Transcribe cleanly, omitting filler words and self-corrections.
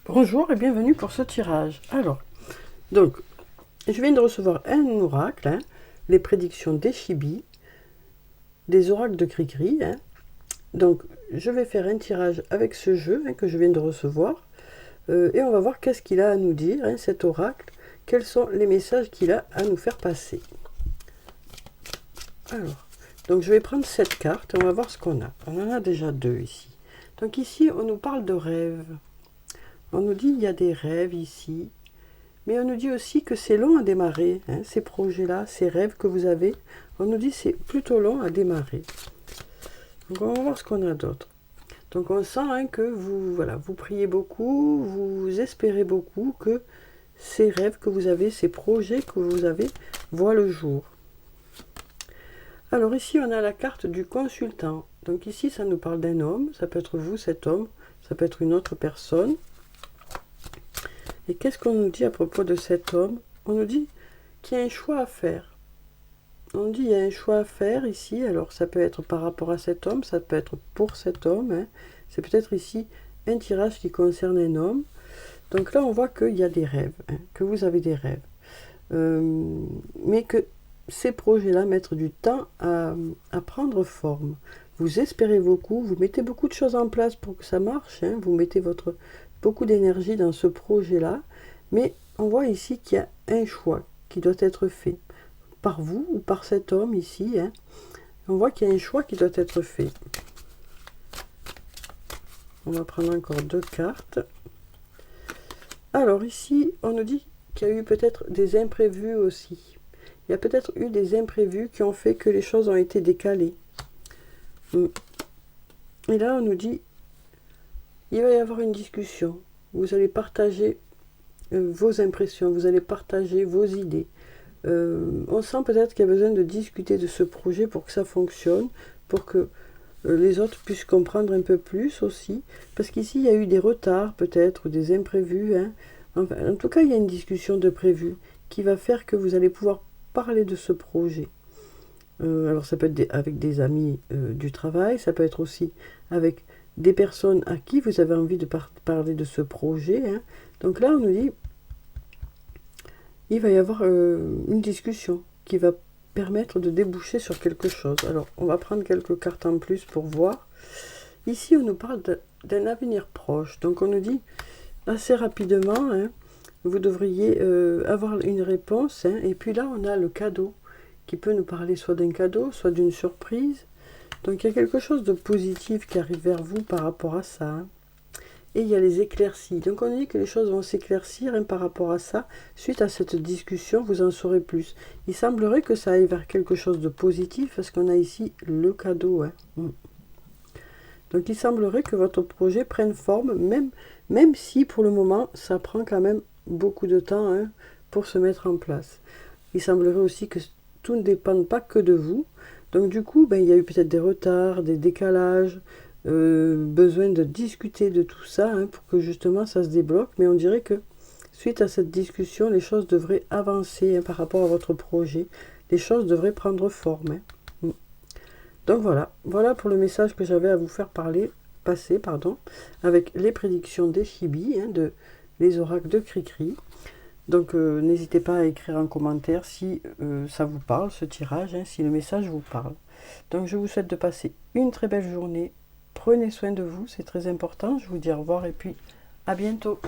Bonjour et bienvenue pour ce tirage. Alors, je viens de recevoir un oracle, les prédictions des Chibi, des oracles de Cricri. Donc, je vais faire un tirage avec ce jeu que je viens de recevoir. Et on va voir qu'est-ce qu'il a à nous dire, cet oracle. Quels sont les messages qu'il a à nous faire passer. Alors, donc je vais prendre cette carte et on va voir ce qu'on a. On en a déjà deux ici. Donc ici, on nous parle de rêves. On nous dit qu'il y a des rêves ici. Mais on nous dit aussi que c'est long à démarrer, ces projets-là, ces rêves que vous avez. On nous dit que c'est plutôt long à démarrer. Donc on va voir ce qu'on a d'autre. Donc on sent que vous priez beaucoup, vous espérez beaucoup que ces rêves que vous avez, ces projets que vous avez, voient le jour. Alors ici on a la carte du consultant. Donc ici ça nous parle d'un homme, ça peut être vous cet homme, ça peut être une autre personne. Et qu'est-ce qu'on nous dit à propos de cet homme? On nous dit qu'il y a un choix à faire. On dit qu'il y a un choix à faire ici. Alors ça peut être par rapport à cet homme, ça peut être pour cet homme. C'est peut-être ici un tirage qui concerne un homme. Donc là on voit qu'il y a des rêves, que vous avez des rêves. Mais que ces projets-là mettent du temps à prendre forme. Vous espérez beaucoup, vous mettez beaucoup de choses en place pour que ça marche. Vous mettez beaucoup d'énergie dans ce projet-là, mais on voit ici qu'il y a un choix qui doit être fait par vous ou par cet homme ici. On voit qu'il y a un choix qui doit être fait. On va prendre encore deux cartes. Alors ici, on nous dit qu'il y a eu peut-être des imprévus aussi. Il y a peut-être eu des imprévus qui ont fait que les choses ont été décalées. Et là, on nous dit il va y avoir une discussion. Vous allez partager vos impressions, vous allez partager vos idées. On sent peut-être qu'il y a besoin de discuter de ce projet pour que ça fonctionne, pour que les autres puissent comprendre un peu plus aussi. Parce qu'ici, il y a eu des retards peut-être, ou des imprévus. Enfin, en tout cas, il y a une discussion de prévu qui va faire que vous allez pouvoir parler de ce projet. Alors ça peut être avec des amis du travail, ça peut être aussi avec des personnes à qui vous avez envie de parler de ce projet. Donc là, on nous dit il va y avoir une discussion qui va permettre de déboucher sur quelque chose. Alors, on va prendre quelques cartes en plus pour voir. Ici, on nous parle d'un avenir proche. Donc, on nous dit assez rapidement, vous devriez avoir une réponse. Et puis là, on a le cadeau qui peut nous parler soit d'un cadeau, soit d'une surprise. Donc il y a quelque chose de positif qui arrive vers vous par rapport à ça. Et il y a les éclaircies. Donc on dit que les choses vont s'éclaircir par rapport à ça. Suite à cette discussion, vous en saurez plus. Il semblerait que ça aille vers quelque chose de positif parce qu'on a ici le cadeau. Donc il semblerait que votre projet prenne forme, même si pour le moment ça prend quand même beaucoup de temps pour se mettre en place. Il semblerait aussi que tout ne dépend pas que de vous. Donc du coup, il y a eu peut-être des retards, des décalages, besoin de discuter de tout ça pour que justement ça se débloque. Mais on dirait que suite à cette discussion, les choses devraient avancer par rapport à votre projet. Les choses devraient prendre forme. Donc voilà pour le message que j'avais à vous faire passer, avec les prédictions des Chibi, de les oracles de Cricri. Donc n'hésitez pas à écrire en commentaire si ça vous parle, ce tirage, si le message vous parle. Donc je vous souhaite de passer une très belle journée. Prenez soin de vous, c'est très important. Je vous dis au revoir et puis à bientôt.